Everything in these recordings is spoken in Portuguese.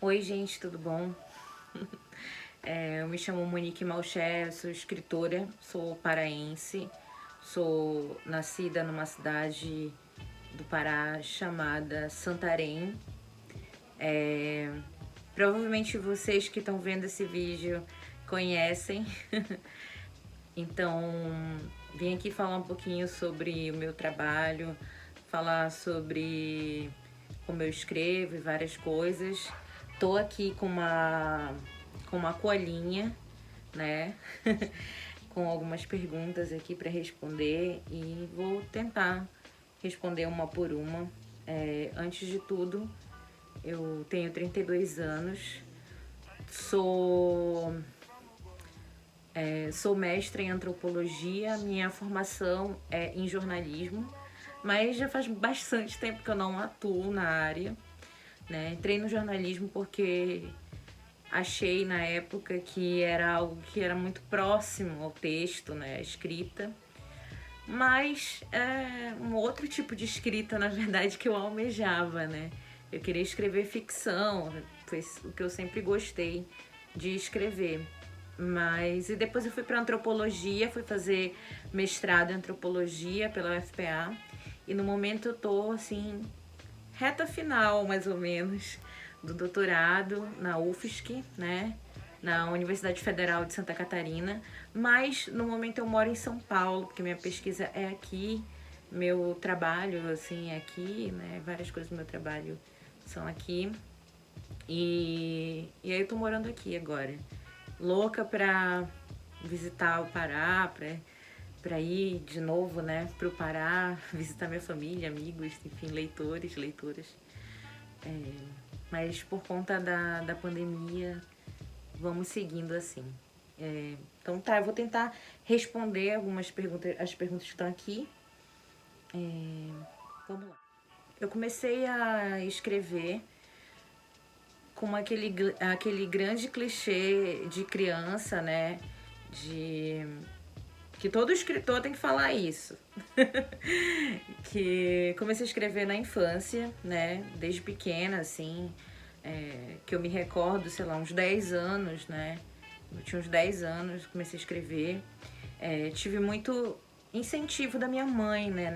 Oi, gente, tudo bom? Eu me chamo Monique Malcher, sou escritora, sou paraense, sou nascida numa cidade do Pará chamada Santarém. É, Provavelmente vocês que estão vendo esse vídeo conhecem. Então, vim aqui falar um pouquinho sobre o meu trabalho, falar sobre como eu escrevo e várias coisas. Tô aqui com uma colinha, né? Com algumas perguntas aqui para responder e vou tentar responder uma por uma. Antes de tudo, eu tenho 32 anos, sou sou mestre em antropologia, minha formação é em jornalismo, mas já faz bastante tempo que eu não atuo na área, né? Entrei no jornalismo porque achei na época que era algo que era muito próximo ao texto, né, a escrita, mas é um outro tipo de escrita, na verdade, que eu almejava, né? Eu queria escrever ficção, foi o que eu sempre gostei de escrever. Mas e depois eu fui para antropologia, fui fazer mestrado em antropologia pela UFPA e no momento eu tô assim reta final, mais ou menos, do doutorado na UFSC, né? Na Universidade Federal de Santa Catarina, mas no momento eu moro em São Paulo, porque minha pesquisa é aqui, meu trabalho, assim, é aqui, né? Várias coisas do meu trabalho são aqui. E aí eu tô morando aqui agora. Louca pra visitar o Pará, pra ir de novo, né, pro Pará, visitar minha família, amigos, enfim, leitores, leitoras. É, mas por conta da pandemia, vamos seguindo assim. Então tá, eu vou tentar responder algumas perguntas, as perguntas que estão aqui. Vamos lá. Eu comecei a escrever com aquele grande clichê de criança, né? De que todo escritor tem que falar isso. Que comecei a escrever na infância, né? Desde pequena, assim. Que eu me recordo, sei lá, uns 10 anos, né? Eu tinha uns 10 anos, comecei a escrever. Tive muito incentivo da minha mãe, né?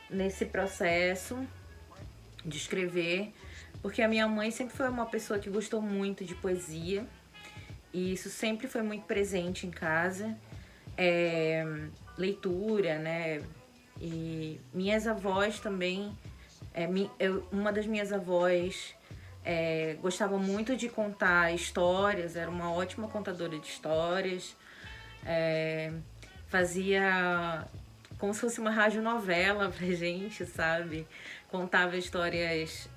Nesse processo de escrever. Porque a minha mãe sempre foi uma pessoa que gostou muito de poesia. E isso sempre foi muito presente em casa. É, Leitura, né? E minhas avós também. Uma das minhas avós gostava muito de contar histórias, era uma ótima contadora de histórias. É, Fazia como se fosse uma radionovela pra gente, sabe? Contava histórias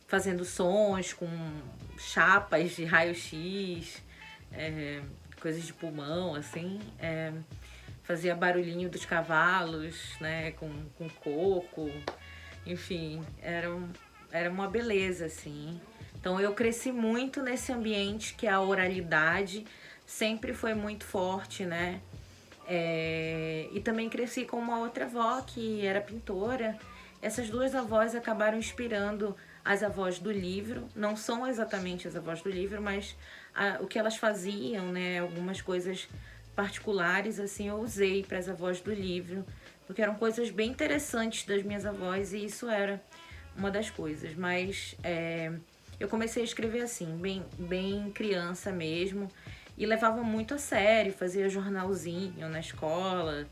fazendo sons com chapas de raio-x, é, coisas de pulmão, assim. Fazia barulhinho dos cavalos, né, com coco. Enfim, era uma beleza, assim. Então eu cresci muito nesse ambiente que a oralidade sempre foi muito forte, né? E também cresci com uma outra avó que era pintora. Essas duas avós acabaram inspirando as avós do livro. Não são exatamente as avós do livro, mas o que elas faziam, né? Algumas coisas particulares, assim, eu usei para as avós do livro, porque eram coisas bem interessantes das minhas avós e isso era uma das coisas. Mas eu comecei a escrever assim, bem criança mesmo, e levava muito a sério, fazia jornalzinho na escola,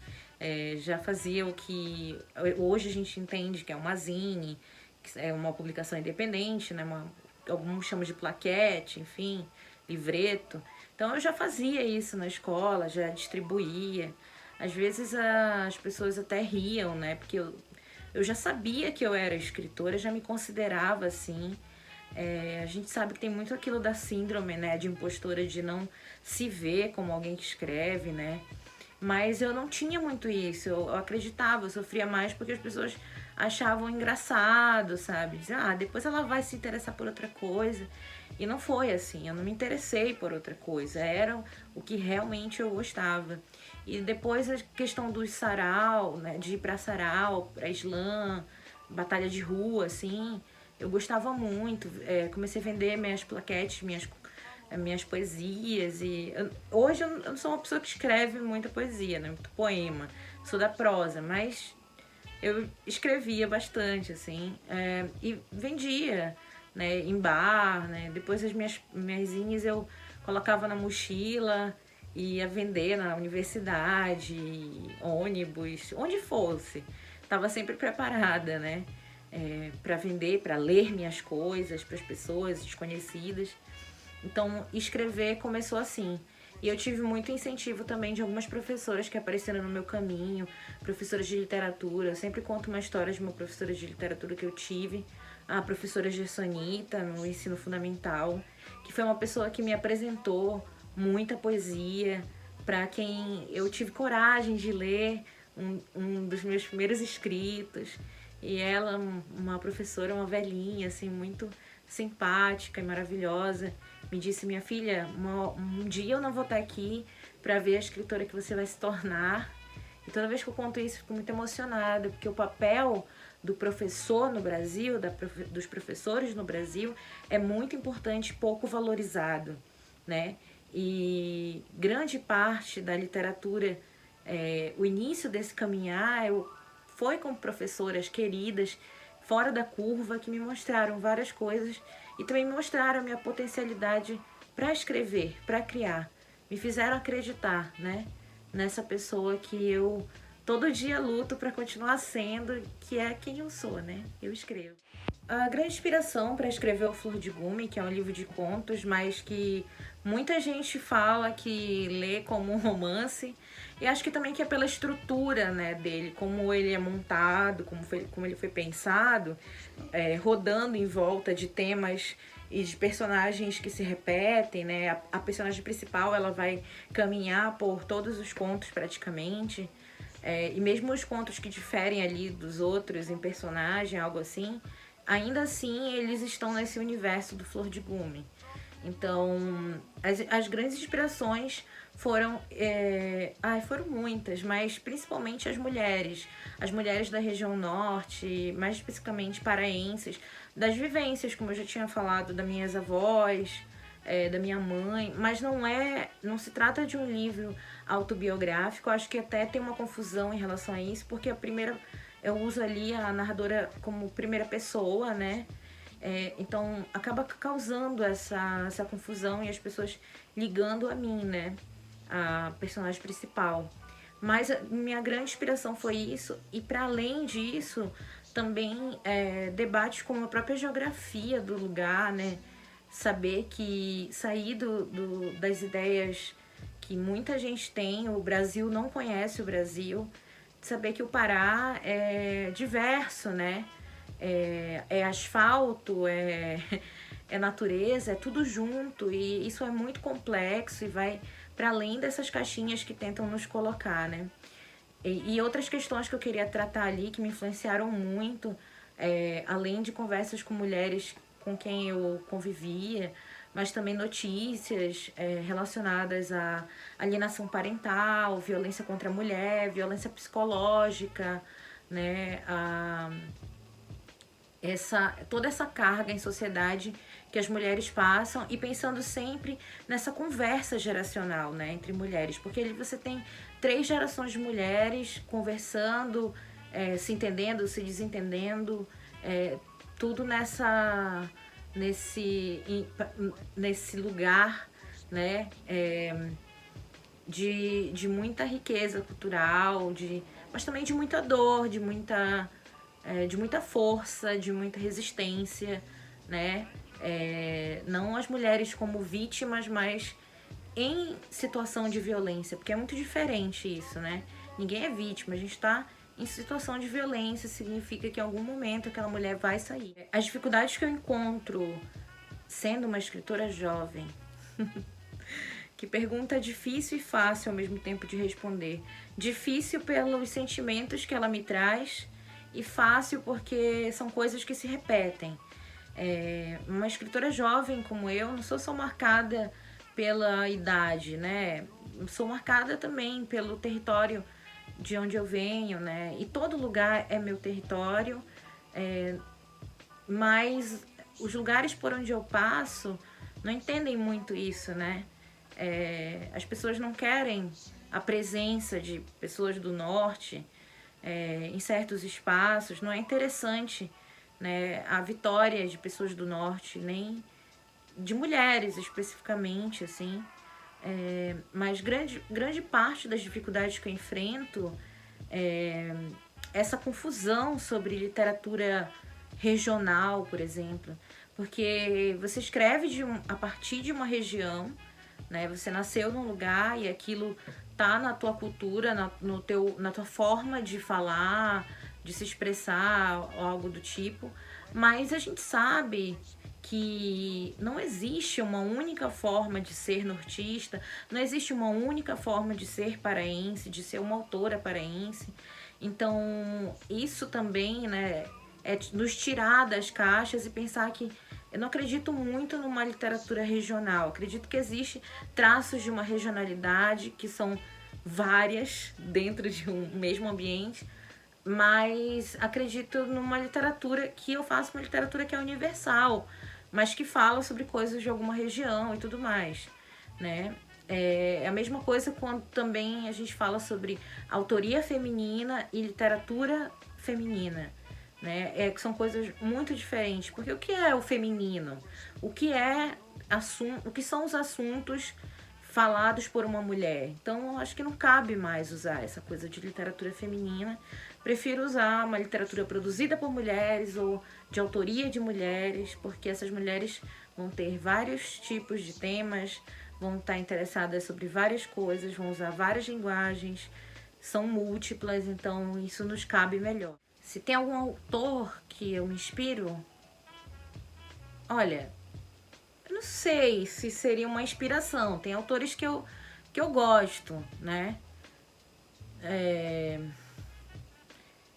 já fazia o que hoje a gente entende que é uma zine, que é uma publicação independente, né? Alguns chamam de plaquete, enfim, livreto. Então eu já fazia isso na escola, já distribuía. Às vezes as pessoas até riam, né? Porque eu já sabia que eu era escritora, já me considerava assim. A gente sabe que tem muito aquilo da síndrome, né, de impostora, de não se ver como alguém que escreve, né? Mas eu não tinha muito isso, eu acreditava, eu sofria mais porque as pessoas achavam engraçado, sabe? Dizer, depois ela vai se interessar por outra coisa. E não foi assim, eu não me interessei por outra coisa, era o que realmente eu gostava. E depois a questão do sarau, né, de ir pra sarau, pra slam, batalha de rua, assim, eu gostava muito. Comecei a vender minhas plaquetes, minhas poesias. Hoje eu não sou uma pessoa que escreve muita poesia, né? Muito poema. Sou da prosa, mas eu escrevia bastante, assim, e vendia, né, em bar, né? Depois as minhas zines eu colocava na mochila e ia vender na universidade, ônibus, onde fosse. Estava sempre preparada, né? Para vender, para ler minhas coisas para as pessoas desconhecidas. Então, escrever começou assim. E eu tive muito incentivo também de algumas professoras que apareceram no meu caminho, professoras de literatura. Eu sempre conto uma história de uma professora de literatura que eu tive, a professora Gersonita, no ensino fundamental, que foi uma pessoa que me apresentou muita poesia, para quem eu tive coragem de ler um dos meus primeiros escritos. E ela, uma professora, uma velhinha, assim, muito simpática e maravilhosa, me disse: minha filha, um dia eu não vou estar aqui para ver a escritora que você vai se tornar. E toda vez que eu conto isso, eu fico muito emocionada, porque o papel do professor no Brasil, dos professores no Brasil, é muito importante e pouco valorizado, né? E grande parte da literatura, o início desse caminhar, foi com professoras queridas, fora da curva, que me mostraram várias coisas e também me mostraram a minha potencialidade para escrever, para criar. Me fizeram acreditar, né, nessa pessoa que eu todo dia luto para continuar sendo, que é quem eu sou, né? Eu escrevo. A grande inspiração para escrever O Flor de Gume, que é um livro de contos, mas que muita gente fala que lê como um romance, e acho que também que é pela estrutura, né, dele, como ele é montado, como ele foi pensado, rodando em volta de temas e de personagens que se repetem, né? A personagem principal, ela vai caminhar por todos os contos praticamente, e mesmo os contos que diferem ali dos outros em personagem, algo assim, ainda assim eles estão nesse universo do Flor de Gume. Então, as grandes inspirações foram muitas, mas principalmente as mulheres da região norte, mais especificamente paraenses, das vivências, como eu já tinha falado, das minhas avós, da minha mãe, mas não se trata de um livro autobiográfico. Eu acho que até tem uma confusão em relação a isso, porque eu uso ali a narradora como primeira pessoa, né? Então acaba causando essa confusão e as pessoas ligando a mim, né? A personagem principal. Mas a minha grande inspiração foi isso, e para além disso, também debates como a própria geografia do lugar, né? Saber que sair das ideias que muita gente tem, o Brasil não conhece o Brasil, saber que o Pará é diverso, né? É asfalto, é natureza, é tudo junto, e isso é muito complexo e vai para além dessas caixinhas que tentam nos colocar, né? E outras questões que eu queria tratar ali, que me influenciaram muito, além de conversas com mulheres com quem eu convivia, mas também notícias relacionadas à alienação parental, violência contra a mulher, violência psicológica, né? Toda essa carga em sociedade que as mulheres passam, e pensando sempre nessa conversa geracional, né, entre mulheres, porque ali você tem 3 gerações de mulheres conversando, se entendendo, se desentendendo, tudo nesse lugar, né, de muita riqueza cultural, mas também de muita dor, de muita força, de muita resistência, né? Não as mulheres como vítimas, mas em situação de violência, porque é muito diferente isso, né? Ninguém é vítima, a gente tá em situação de violência, significa que em algum momento aquela mulher vai sair. As dificuldades que eu encontro sendo uma escritora jovem, que pergunta difícil e fácil ao mesmo tempo de responder. Difícil pelos sentimentos que ela me traz, e fácil porque são coisas que se repetem. Uma escritora jovem como eu, não sou só marcada pela idade, né? Sou marcada também pelo território de onde eu venho, né? E todo lugar é meu território. mas os lugares por onde eu passo não entendem muito isso, né? As pessoas não querem a presença de pessoas do norte em certos espaços, não é interessante, né, a vitória de pessoas do norte, nem de mulheres especificamente, assim. Mas grande parte das dificuldades que eu enfrento é essa confusão sobre literatura regional, por exemplo. Porque você escreve a partir de uma região, né? Você nasceu num lugar e aquilo tá na tua cultura, na tua forma de falar, de se expressar, algo do tipo. Mas a gente sabe que não existe uma única forma de ser nortista, não existe uma única forma de ser paraense, de ser uma autora paraense. Então, isso também, né, é nos tirar das caixas e pensar que eu não acredito muito numa literatura regional. Acredito que existe traços de uma regionalidade que são várias dentro de um mesmo ambiente, mas acredito numa literatura que eu faço uma literatura que é universal, mas que fala sobre coisas de alguma região e tudo mais, né? É a mesma coisa quando também a gente fala sobre autoria feminina e literatura feminina, né? Que são coisas muito diferentes, porque o que é o feminino? O que é o que são os assuntos falados por uma mulher? Então, eu acho que não cabe mais usar essa coisa de literatura feminina. Prefiro usar uma literatura produzida por mulheres ou de autoria de mulheres, porque essas mulheres vão ter vários tipos de temas, vão estar interessadas sobre várias coisas, vão usar várias linguagens, são múltiplas, então isso nos cabe melhor. Se tem algum autor que eu me inspiro, olha, eu não sei se seria uma inspiração. Tem autores que eu gosto, né?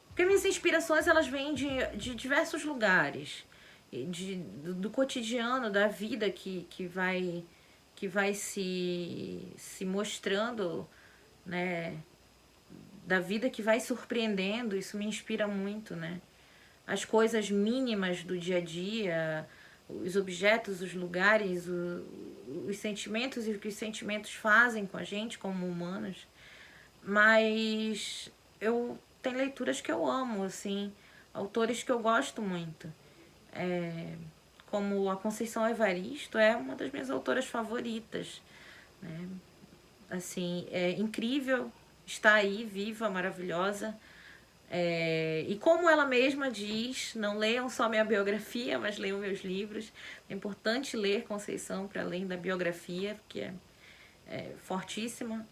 Porque minhas inspirações, elas vêm de diversos lugares. Do cotidiano, da vida que vai se mostrando, né? Da vida que vai surpreendendo, isso me inspira muito, né? As coisas mínimas do dia a dia, os objetos, os lugares, os sentimentos e o que os sentimentos fazem com a gente como humanos. Mas eu tenho leituras que eu amo, assim, autores que eu gosto muito. Como a Conceição Evaristo é uma das minhas autoras favoritas, né? Assim, é incrível, está aí, viva, maravilhosa. E como ela mesma diz, não leiam só minha biografia, mas leiam meus livros. É importante ler Conceição para além da biografia, porque é fortíssima.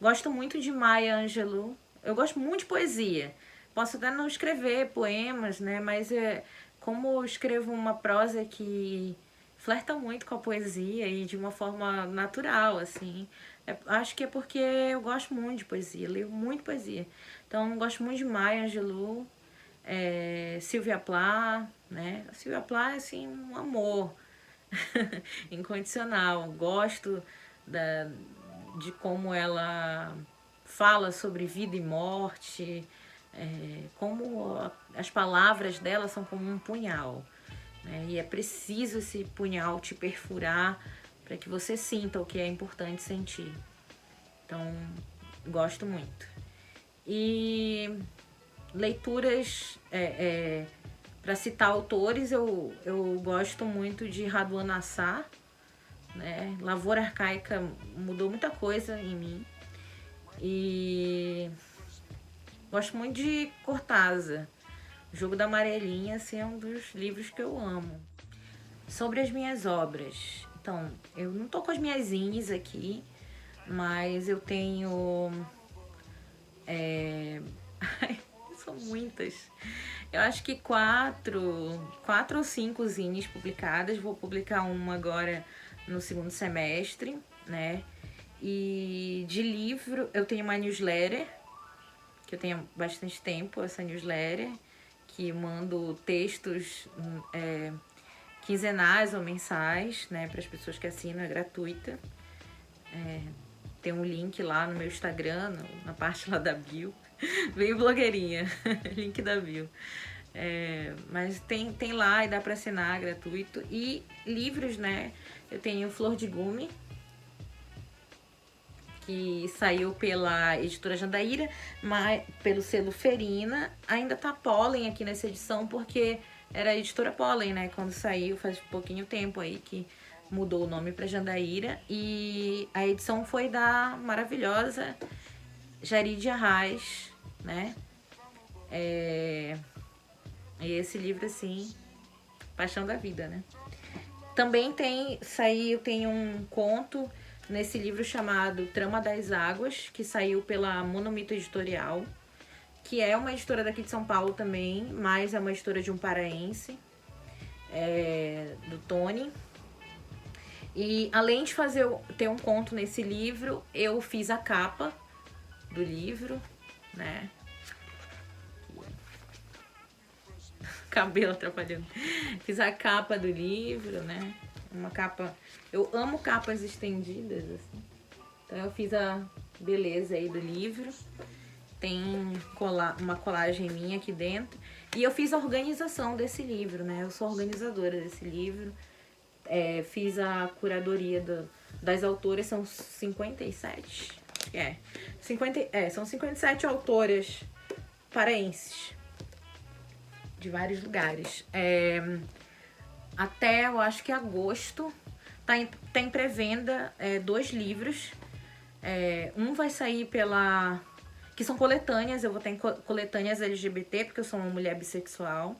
Gosto muito de Maya Angelou. Eu gosto muito de poesia. Posso até não escrever poemas, né? Mas como eu escrevo uma prosa que flerta muito com a poesia e de uma forma natural, assim. Acho que é porque eu gosto muito de poesia, leio muito poesia. Então, eu gosto muito de Maya Angelou, Sylvia Plath, né? A Sylvia Plath é, assim, um amor incondicional. Gosto da, de como ela fala sobre vida e morte, como as palavras dela são como um punhal, né? E é preciso esse punhal te perfurar para que você sinta o que é importante sentir. Então, gosto muito. E leituras, para citar autores, eu gosto muito de Raduan Assar, né? Lavoura Arcaica mudou muita coisa em mim. E gosto muito de Cortázar. O Jogo da Amarelinha, assim, é um dos livros que eu amo. Sobre as minhas obras. Então, eu não tô com as minhas zines aqui, mas eu tenho... São muitas. Eu acho que quatro ou cinco zines publicadas. Vou publicar uma agora no segundo semestre, né? E de livro, eu tenho uma newsletter, que eu tenho bastante tempo, essa newsletter, que mando textos quinzenais ou mensais, né, para as pessoas que assinam, é gratuita. Tem um link lá no meu Instagram, na parte lá da bio. Bem blogueirinha, link da bio. Mas tem lá e dá para assinar gratuito. E livros, né? Eu tenho Flor de Gume, que saiu pela editora Jandaíra, mas pelo selo Ferina. Ainda tá Pólen aqui nessa edição, porque era a editora Pólen, né? Quando saiu, faz pouquinho tempo aí que mudou o nome para Jandaíra. E a edição foi da maravilhosa Jari de Arraes, né? E esse livro, assim, paixão da vida, né? Também tem um conto nesse livro chamado Trama das Águas, que saiu pela Monomito Editorial, que é uma editora daqui de São Paulo também, mas é uma editora de um paraense, do Tony. E além de ter um conto nesse livro, eu fiz a capa do livro, né? Cabelo atrapalhando. Fiz a capa do livro, né? Uma capa... Eu amo capas estendidas, assim. Então eu fiz a beleza aí do livro. Tem uma colagem minha aqui dentro. E eu fiz a organização desse livro, né? Eu sou organizadora desse livro. Fiz a curadoria das autoras, são 57. São 57 autoras paraenses de vários lugares. Até eu acho que agosto tá em pré-venda 2 livros. Um vai sair que são coletâneas. Eu vou estar em coletâneas LGBT, porque eu sou uma mulher bissexual.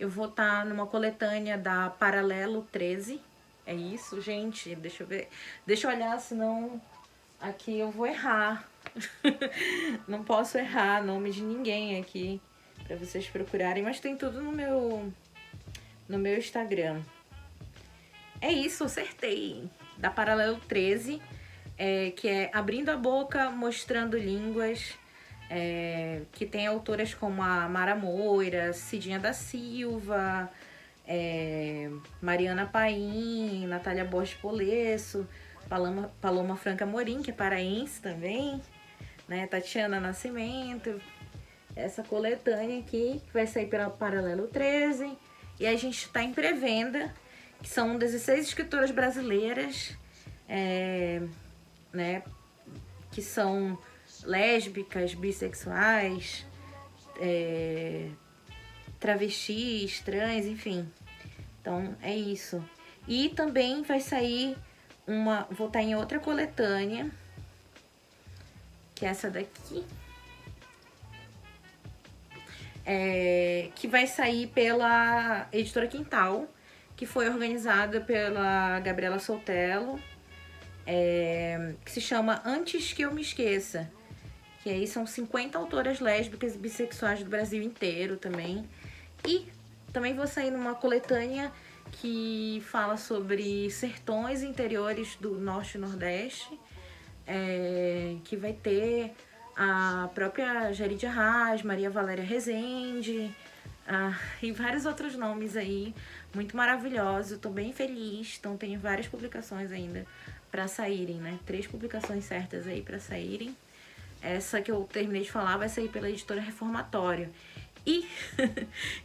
Eu vou estar numa coletânea da Paralelo 13. É isso, gente. Deixa eu ver. Deixa eu olhar, senão aqui eu vou errar. Não posso errar nome de ninguém aqui pra vocês procurarem, mas tem tudo no meu Instagram. É isso, acertei. Da Paralelo 13, que é Abrindo a Boca, Mostrando Línguas, que tem autoras como a Mara Moira, Cidinha da Silva, Mariana Paim, Natália Borges Polesso, Paloma Franca Morim, que é paraense também, né? Tatiana Nascimento. Essa coletânea aqui, que vai sair pela Paralelo 13. E a gente está em pré-venda, que são 16 escritoras brasileiras, né? Que são lésbicas, bissexuais, travestis, trans, enfim. Então, é isso. E também vai sair vou estar em outra coletânea, que é essa daqui. Que vai sair pela Editora Quintal, que foi organizada pela Gabriela Soltello, que se chama Antes que Eu Me Esqueça. Que aí são 50 autoras lésbicas e bissexuais do Brasil inteiro também. E também vou sair numa coletânea que fala sobre sertões interiores do Norte e Nordeste, que vai ter a própria Jari de Arraes, Maria Valéria Rezende, e vários outros nomes aí, muito maravilhoso. Tô bem feliz, então tenho várias publicações ainda para saírem, né? 3 publicações certas aí para saírem. Essa que eu terminei de falar vai sair pela editora Reformatório. E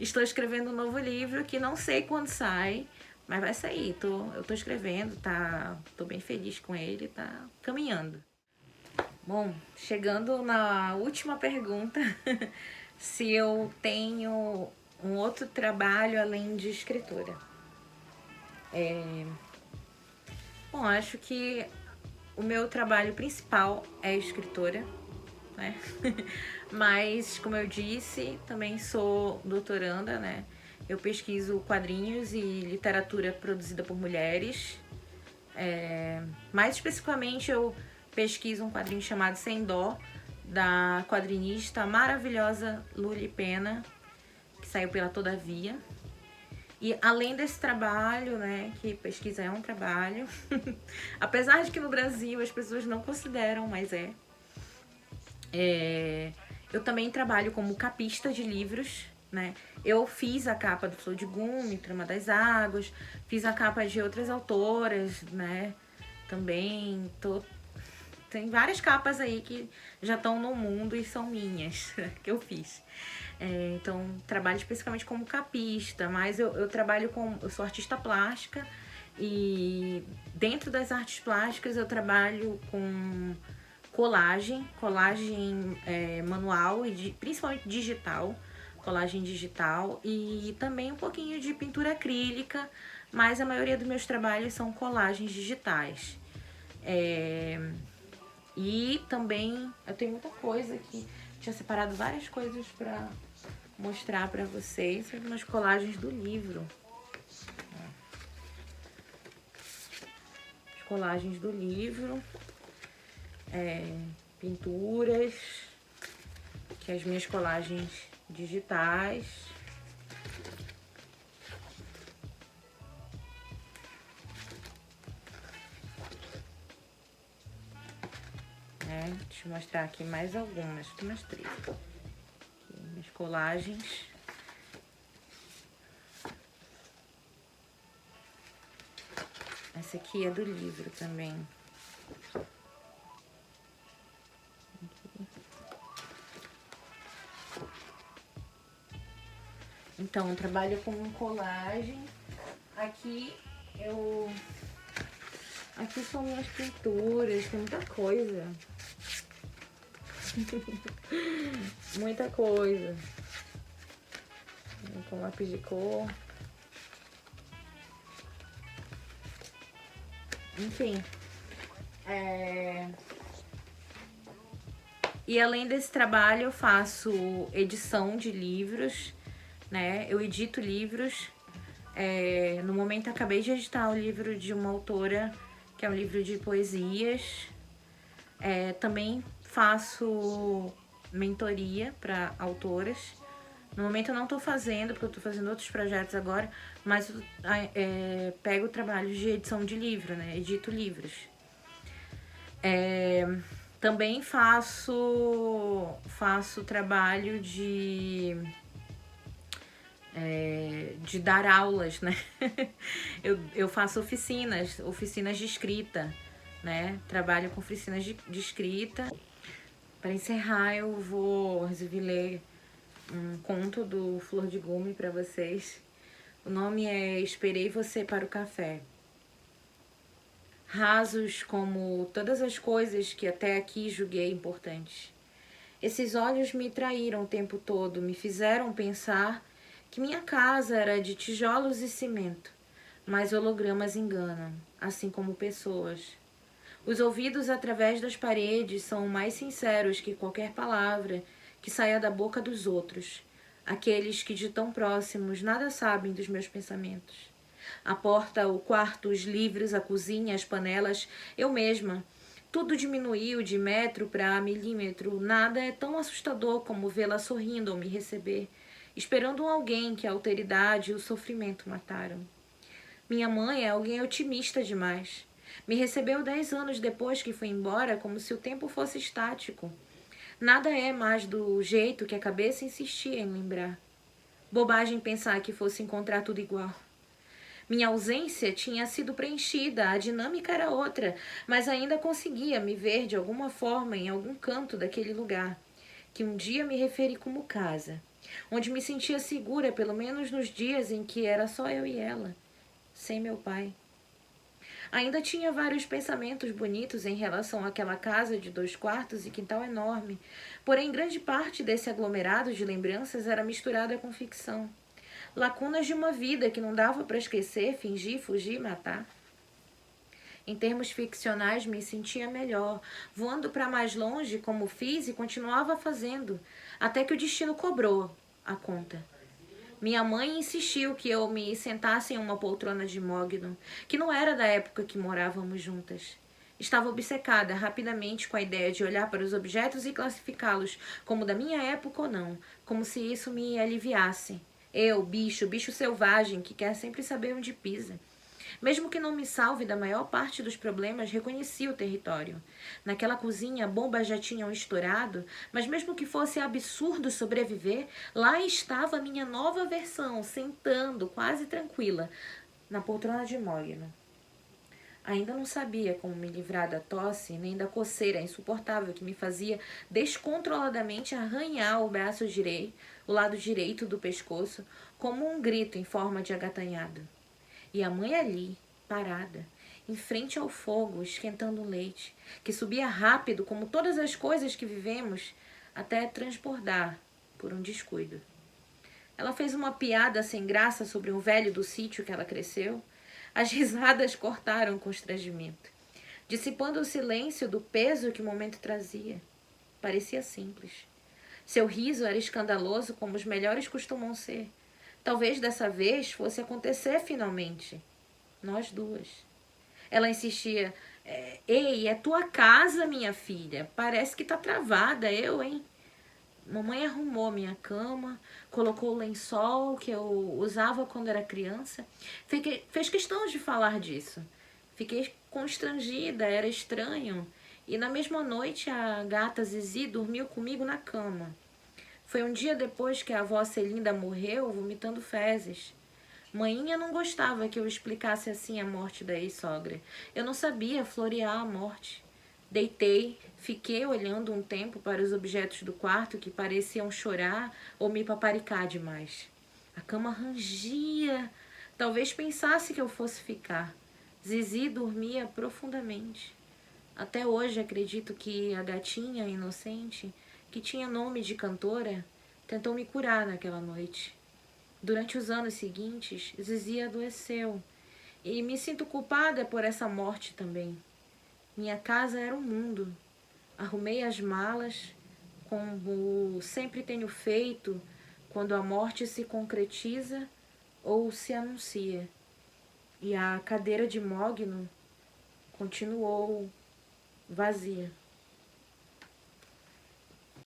estou escrevendo um novo livro que não sei quando sai, mas vai sair. Eu tô escrevendo, tô bem feliz com ele, tá caminhando. Bom, chegando na última pergunta, se eu tenho um outro trabalho além de escritora. Bom, acho que o meu trabalho principal é escritora, né? Mas, como eu disse, também sou doutoranda, né? Eu pesquiso quadrinhos e literatura produzida por mulheres. Mais especificamente, eu pesquiso um quadrinho chamado Sem Dó, da quadrinista maravilhosa Luli Pena, que saiu pela Todavia. E além desse trabalho, né, que pesquisa é um trabalho, apesar de que no Brasil as pessoas não consideram, mas eu também trabalho como capista de livros, né? Eu fiz a capa do Flor de Gume, Trama das Águas, fiz a capa de outras autoras, né? Também tô tem várias capas aí que já estão no mundo e são minhas, que eu fiz. Então, trabalho especificamente como capista, mas eu trabalho com... Eu sou artista plástica e dentro das artes plásticas eu trabalho com colagem manual e principalmente digital, colagem digital e também um pouquinho de pintura acrílica, mas a maioria dos meus trabalhos são colagens digitais. E também eu tenho muita coisa aqui, tinha separado várias coisas para mostrar para vocês, algumas colagens do livro. As colagens do livro, pinturas, que as minhas colagens digitais. Deixa eu mostrar aqui mais algumas, aqui umas 3. Aqui, minhas colagens. Essa aqui é do livro também. Então, eu trabalho com colagem. Aqui são minhas pinturas, tem muita coisa. Muita coisa. Com lápis de cor. Enfim. E além desse trabalho, eu faço edição de livros, né? Eu edito livros. No momento, eu acabei de editar o livro de uma autora, que é um livro de poesias. Também faço mentoria para autoras. No momento eu não estou fazendo, porque eu estou fazendo outros projetos agora, mas pego trabalhos de edição de livro, né? Edito livros. Também faço trabalho de dar aulas, né? eu faço oficinas de escrita, né? Trabalho com oficinas de escrita. Para encerrar, eu resolvi ler um conto do Flor de Gume para vocês. O nome é Esperei Você para o Café. Rasos como todas as coisas que até aqui julguei importantes. Esses olhos me traíram o tempo todo, me fizeram pensar que minha casa era de tijolos e cimento, mas hologramas enganam, assim como pessoas. Os ouvidos através das paredes são mais sinceros que qualquer palavra que saia da boca dos outros, aqueles que de tão próximos nada sabem dos meus pensamentos. A porta, o quarto, os livros, a cozinha, as panelas, eu mesma. Tudo diminuiu de metro para milímetro. Nada é tão assustador como vê-la sorrindo ao me receber, esperando alguém que a alteridade e o sofrimento mataram. Minha mãe é alguém otimista demais. Me recebeu 10 anos depois que foi embora, como se o tempo fosse estático. Nada é mais do jeito que a cabeça insistia em lembrar. Bobagem pensar que fosse encontrar tudo igual. Minha ausência tinha sido preenchida, a dinâmica era outra, mas ainda conseguia me ver de alguma forma em algum canto daquele lugar, que um dia me referi como casa, onde me sentia segura, pelo menos nos dias em que era só eu e ela, sem meu pai. Ainda tinha vários pensamentos bonitos em relação àquela casa de 2 quartos e quintal enorme, porém grande parte desse aglomerado de lembranças era misturada com ficção. Lacunas de uma vida que não dava para esquecer, fingir, fugir, matar. Em termos ficcionais, me sentia melhor, voando para mais longe, como fiz e continuava fazendo, até que o destino cobrou a conta. Minha mãe insistiu que eu me sentasse em uma poltrona de mogno, que não era da época que morávamos juntas. Estava obcecada rapidamente com a ideia de olhar para os objetos e classificá-los como da minha época ou não, como se isso me aliviasse. Eu, bicho selvagem, que quer sempre saber onde pisa. Mesmo que não me salve da maior parte dos problemas, reconheci o território. Naquela cozinha, bombas já tinham estourado, mas mesmo que fosse absurdo sobreviver, lá estava a minha nova versão, sentando, quase tranquila, na poltrona de mogno. Ainda não sabia como me livrar da tosse nem da coceira insuportável que me fazia descontroladamente arranhar o lado direito do pescoço, como um grito em forma de agatanhado. E a mãe ali, parada, em frente ao fogo, esquentando o leite, que subia rápido, como todas as coisas que vivemos, até transbordar por um descuido. Ela fez uma piada sem graça sobre um velho do sítio que ela cresceu. As risadas cortaram o constrangimento, dissipando o silêncio do peso que o momento trazia. Parecia simples. Seu riso era escandaloso, como os melhores costumam ser. Talvez dessa vez fosse acontecer finalmente. Nós duas. Ela insistia: Ei, é tua casa, minha filha. Parece que tá travada, hein? Mamãe arrumou minha cama, colocou o lençol que eu usava quando era criança. Fez questão de falar disso. Fiquei constrangida, era estranho. E na mesma noite a gata Zizi dormiu comigo na cama. Foi um dia depois que a avó Celinda morreu, vomitando fezes. Mainha não gostava que eu explicasse assim a morte da ex-sogra. Eu não sabia florear a morte. Deitei, fiquei olhando um tempo para os objetos do quarto que pareciam chorar ou me paparicar demais. A cama rangia. Talvez pensasse que eu fosse ficar. Zizi dormia profundamente. Até hoje acredito que a gatinha inocente, que tinha nome de cantora, tentou me curar naquela noite. Durante os anos seguintes, Zizi adoeceu e me sinto culpada por essa morte também. Minha casa era um mundo. Arrumei as malas, como sempre tenho feito quando a morte se concretiza ou se anuncia. E a cadeira de mogno continuou vazia.